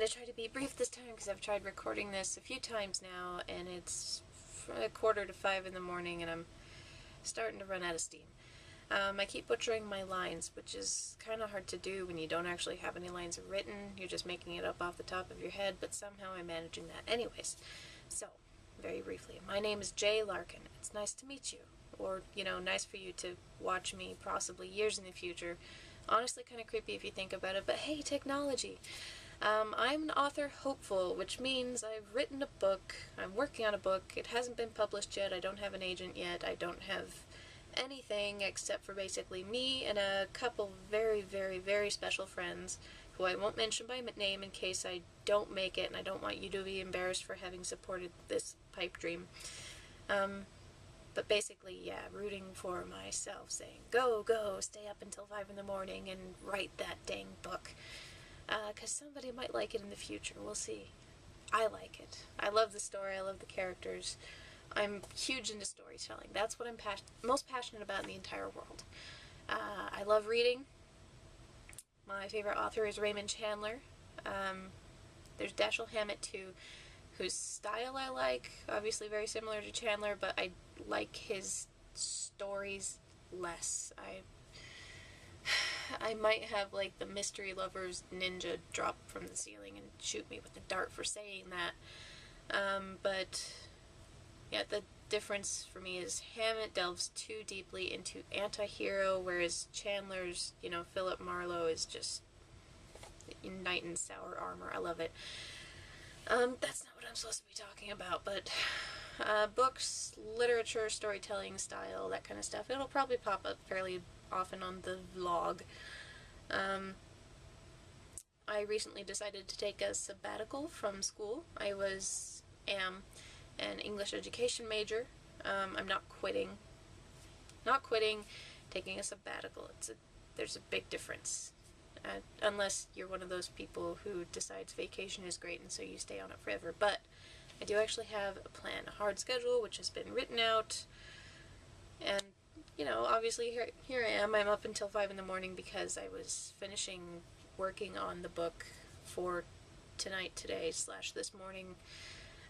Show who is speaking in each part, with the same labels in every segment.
Speaker 1: try to be brief this time because I've tried recording this a few times now, and it's 4:45 in the morning, and I'm starting to run out of steam. I keep butchering my lines, which is kind of hard to do when you don't actually have any lines written. You're just making it up off the top of your head, but somehow I'm managing that. Anyways, so, very briefly, my name is J Larkin. It's nice to meet you. Or, nice for you to watch me possibly years in the future. Honestly, kind of creepy if you think about it, but hey, technology. I'm an author hopeful, which means I've written a book. I'm working on a book. It hasn't been published yet. I don't have an agent yet. I don't have anything except for basically me and a couple very, very, very special friends who I won't mention by name in case I don't make it, and I don't want you to be embarrassed for having supported this pipe dream. But basically, yeah, rooting for myself, saying, go, stay up until 5 in the morning and write that dang book. 'Cause somebody might like it in the future, we'll see. I like it. I love the story, I love the characters. I'm huge into storytelling. That's what I'm most passionate about in the entire world. I love reading. My favorite author is Raymond Chandler. There's Dashiell Hammett too, whose style I like, obviously very similar to Chandler, but I like his stories less. I might have like the mystery lover's ninja drop from the ceiling and shoot me with a dart for saying that. But yeah, the difference for me is Hammett delves too deeply into anti-hero, whereas Chandler's, Philip Marlowe is just knight in sour armor. I love it. That's not what I'm supposed to be talking about, but books, literature, storytelling style, that kind of stuff. It'll probably pop up fairly often on the vlog. I recently decided to take a sabbatical from school. I am an English education major. I'm not quitting. Taking a sabbatical. There's a big difference. Unless you're one of those people who decides vacation is great and so you stay on it forever. But I do actually have a plan, a hard schedule, which has been written out. And, obviously here I am. I'm up until 5 in the morning because I was finishing working on the book for today/this morning.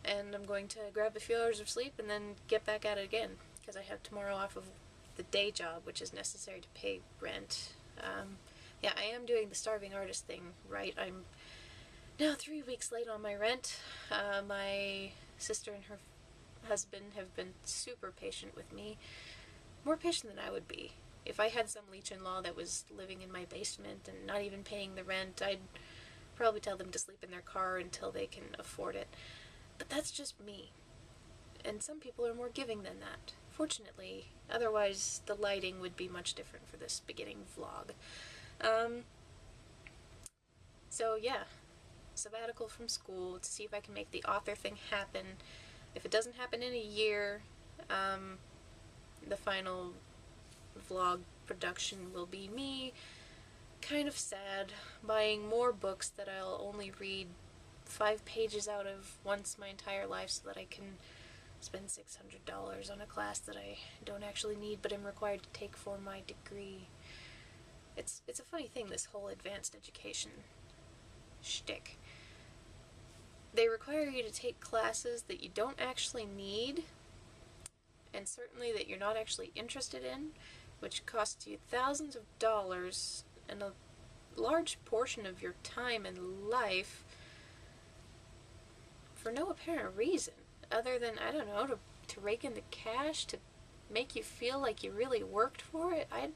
Speaker 1: And I'm going to grab a few hours of sleep and then get back at it again because I have tomorrow off of the day job, which is necessary to pay rent. Yeah, I am doing the starving artist thing, right? I'm now 3 weeks late on my rent. My sister and her husband have been super patient with me. More patient than I would be. If I had some leech-in-law that was living in my basement and not even paying the rent, I'd probably tell them to sleep in their car until they can afford it. But that's just me. And some people are more giving than that. Fortunately, otherwise the lighting would be much different for this beginning vlog. So yeah, sabbatical from school to see if I can make the author thing happen. If it doesn't happen in a year, the final vlog production will be me, kind of sad, buying more books that I'll only read 5 pages out of once my entire life so that I can spend $600 on a class that I don't actually need but am required to take for my degree. It's a funny thing, this whole advanced education shtick. They require you to take classes that you don't actually need, and certainly that you're not actually interested in, which costs you thousands of dollars and a large portion of your time and life for no apparent reason, other than, I don't know, to rake in the cash, to make you feel like you really worked for it. I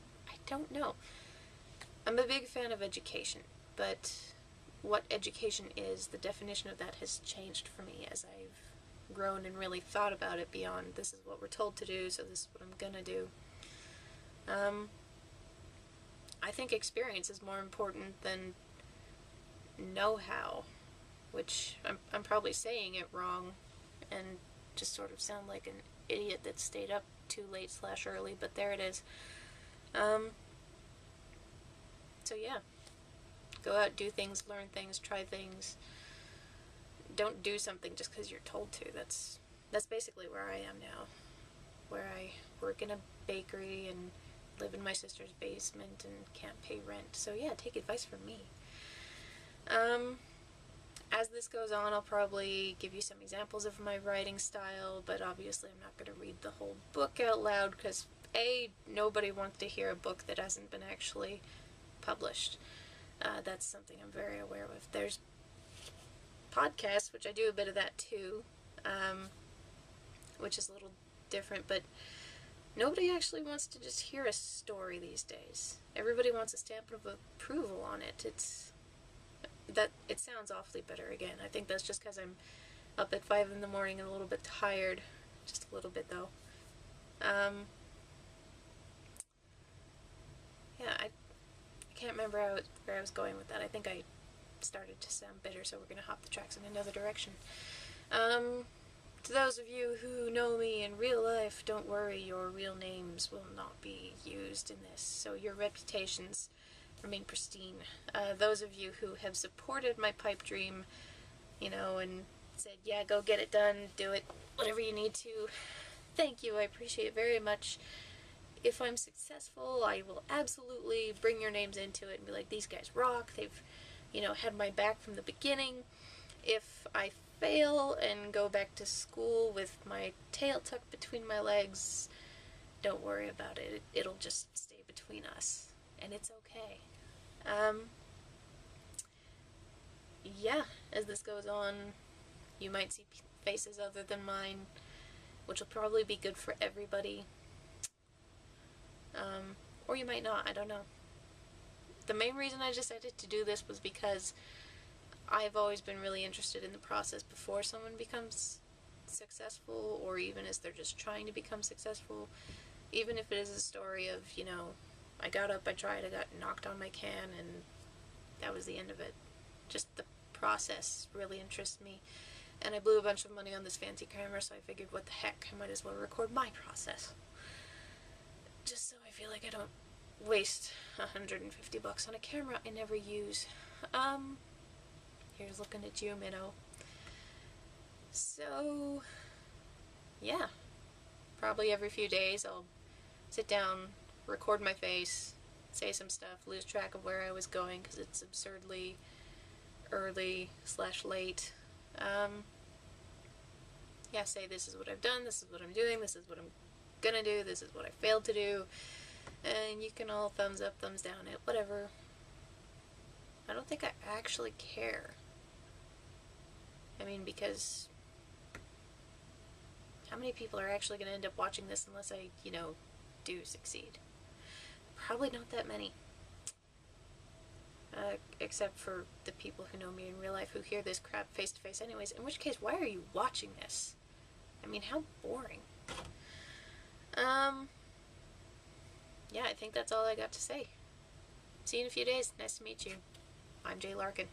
Speaker 1: don't know. I'm a big fan of education, but what education is, the definition of that has changed for me as I've grown and really thought about it beyond this is what we're told to do, so this is what I'm gonna do. I think experience is more important than know-how, which I'm probably saying it wrong and just sort of sound like an idiot that stayed up too late/early, but there it is. So yeah, go out, do things, learn things, try things. Don't do something just because you're told to. That's basically where I am now, where I work in a bakery and live in my sister's basement and can't pay rent. So yeah, take advice from me. as this goes on, I'll probably give you some examples of my writing style, but obviously I'm not going to read the whole book out loud, because A, nobody wants to hear a book that hasn't been actually published. That's something I'm very aware of. There's podcasts, which I do a bit of that too, which is a little different, but nobody actually wants to just hear a story these days. Everybody wants a stamp of approval on it. It sounds awfully bitter again. I think that's just because I'm up at 5 in the morning and a little bit tired. Just a little bit, though. Yeah, I can't remember where I was going with that. I think I started to sound bitter, so we're going to hop the tracks in another direction. To those of you who know me in real life, don't worry, your real names will not be used in this, so your reputations remain pristine. Those of you who have supported my pipe dream, and said, yeah, go get it done, do it, whatever you need to, thank you, I appreciate it very much. If I'm successful, I will absolutely bring your names into it and be like, these guys rock, they've, had my back from the beginning. If I fail and go back to school with my tail tucked between my legs, don't worry about it. It'll just stay between us, and it's okay. Yeah, as this goes on, you might see faces other than mine, which will probably be good for everybody. Or you might not, I don't know. The main reason I decided to do this was because I've always been really interested in the process before someone becomes successful, or even as they're just trying to become successful. Even if it is a story of, I got up, I tried, I got knocked on my can, and that was the end of it. Just the process really interests me. And I blew a bunch of money on this fancy camera, so I figured, what the heck, I might as well record my process. Just so I feel like I don't waste $150 on a camera I never use. Here's looking at you, Minnow. So, yeah. Probably every few days I'll sit down, record my face, say some stuff, lose track of where I was going because it's absurdly early/late. Yeah, say this is what I've done, this is what I'm doing, this is what I'm gonna do, this is what I failed to do, and you can all thumbs up, thumbs down it, whatever. I don't think I actually care. I mean, because how many people are actually going to end up watching this unless I, do succeed? Probably not that many. Except for the people who know me in real life who hear this crap face to face anyways, in which case, why are you watching this? I mean, how boring. Yeah, I think that's all I got to say. See you in a few days. Nice to meet you. I'm J Larkin.